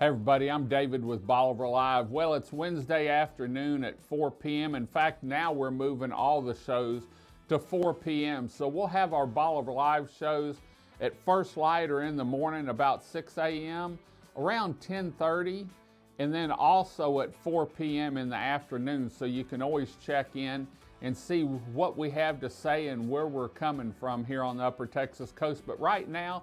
Hey everybody, I'm David with Bolivar Live. Well, it's Wednesday afternoon at 4 p.m. In fact, now we're moving all the shows to 4 p.m. So we'll have our Bolivar Live shows at first light or in the morning about 6 a.m., around 10:30, and then also at 4 p.m. in the afternoon. So you can always check in and see what we have to say and where we're coming from here on the Upper Texas coast. But right now,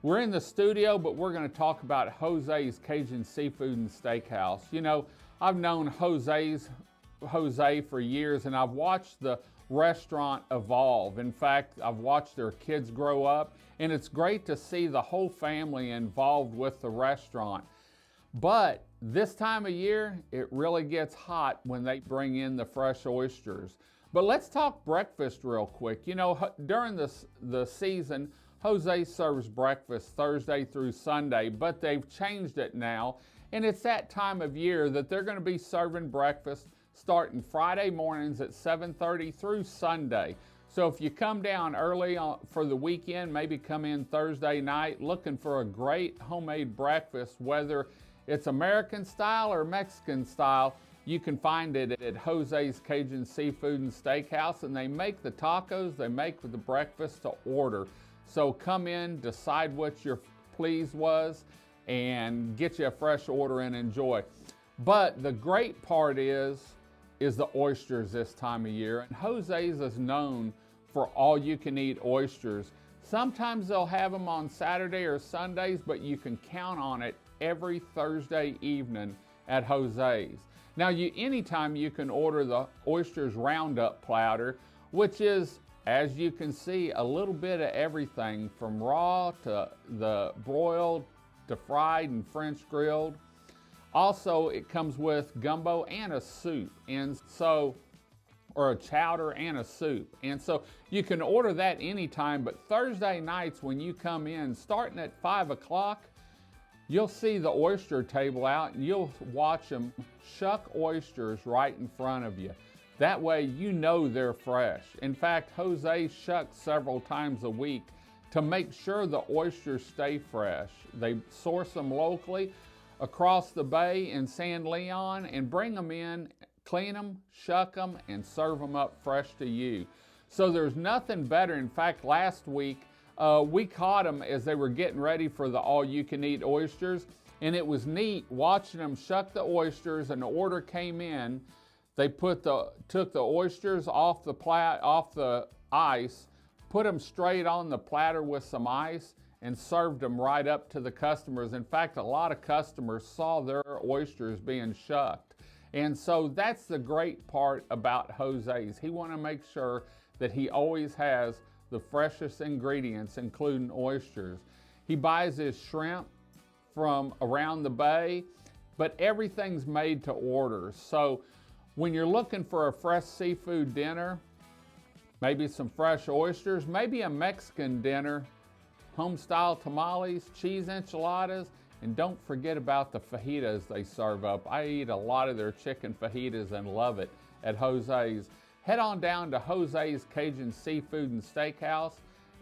we're in the studio, but we're going to talk about Jose's Cajun Seafood and Steakhouse. You know, I've known Jose for years, and I've watched the restaurant evolve. In fact, I've watched their kids grow up, and it's great to see the whole family involved with the restaurant. But this time of year, it really gets hot when they bring in the fresh oysters. But let's talk breakfast real quick. You know, during the season, Jose serves breakfast Thursday through Sunday, but they've changed it now, and it's that time of year that they're going to be serving breakfast starting Friday mornings at 7:30 through Sunday. So if you come down early for the weekend, maybe come in Thursday night looking for a great homemade breakfast, whether it's American style or Mexican style, you can find it at Jose's Cajun Seafood and Steakhouse, and they make the tacos, they make the breakfast to order. So come in, decide what your please was, and get you a fresh order and enjoy. But the great part is the oysters this time of year. And Jose's is known for all-you-can-eat oysters. Sometimes they'll have them on Saturday or Sundays, but you can count on it every Thursday evening at Jose's. Now, anytime you can order the Oysters Roundup platter, which is, as you can see, a little bit of everything from raw to the broiled to fried and French grilled. Also, it comes with gumbo and a soup, or a chowder and a soup. And so you can order that anytime, but Thursday nights when you come in, starting at 5 o'clock, you'll see the oyster table out and you'll watch them shuck oysters right in front of you. That way you know they're fresh. In fact, Jose shucks several times a week to make sure the oysters stay fresh. They source them locally across the bay in San Leon and bring them in, clean them, shuck them, and serve them up fresh to you. So there's nothing better. In fact, last week we caught them as they were getting ready for the all-you-can-eat oysters, and it was neat watching them shuck the oysters. And the order came in. They took the oysters off the ice, put them straight on the platter with some ice, and served them right up to the customers. In fact, a lot of customers saw their oysters being shucked. And so that's the great part about Jose's. He wants to make sure that he always has the freshest ingredients, including oysters. He buys his shrimp from around the bay, but everything's made to order. So when you're looking for a fresh seafood dinner, maybe some fresh oysters, maybe a Mexican dinner, home-style tamales, cheese enchiladas, and don't forget about the fajitas they serve up. I eat a lot of their chicken fajitas and love it at Jose's. Head on down to Jose's Cajun Seafood and Steakhouse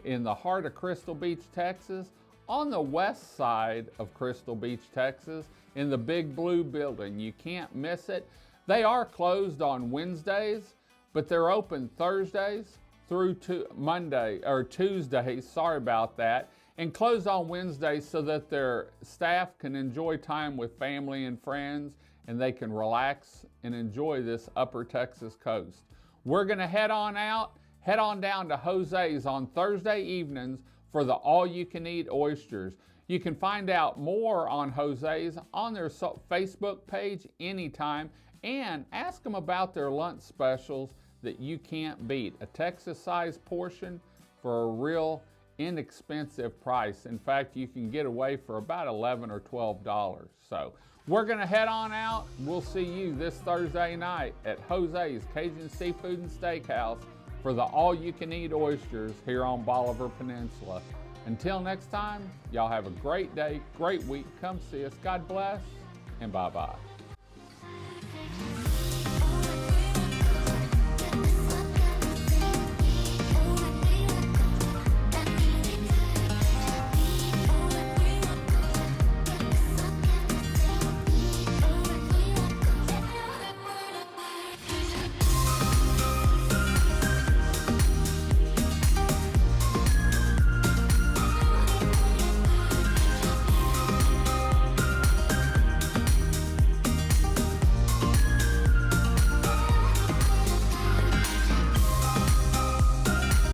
in the heart of Crystal Beach, Texas, on the west side of Crystal Beach, Texas, in the Big Blue building. You can't miss it. They are closed on Wednesdays, but they're open Thursdays through Tuesdays, sorry about that, and closed on Wednesdays so that their staff can enjoy time with family and friends, and they can relax and enjoy this Upper Texas coast. We're gonna head on down to Jose's on Thursday evenings for the all-you-can-eat oysters. You can find out more on Jose's on their Facebook page anytime, and ask them about their lunch specials that you can't beat. A Texas-sized portion for a real inexpensive price. In fact, you can get away for about $11 or $12. So we're gonna head on out. We'll see you this Thursday night at Jose's Cajun Seafood and Steakhouse for the all-you-can-eat oysters here on Bolivar Peninsula. Until next time, y'all have a great day, great week. Come see us. God bless, and bye-bye.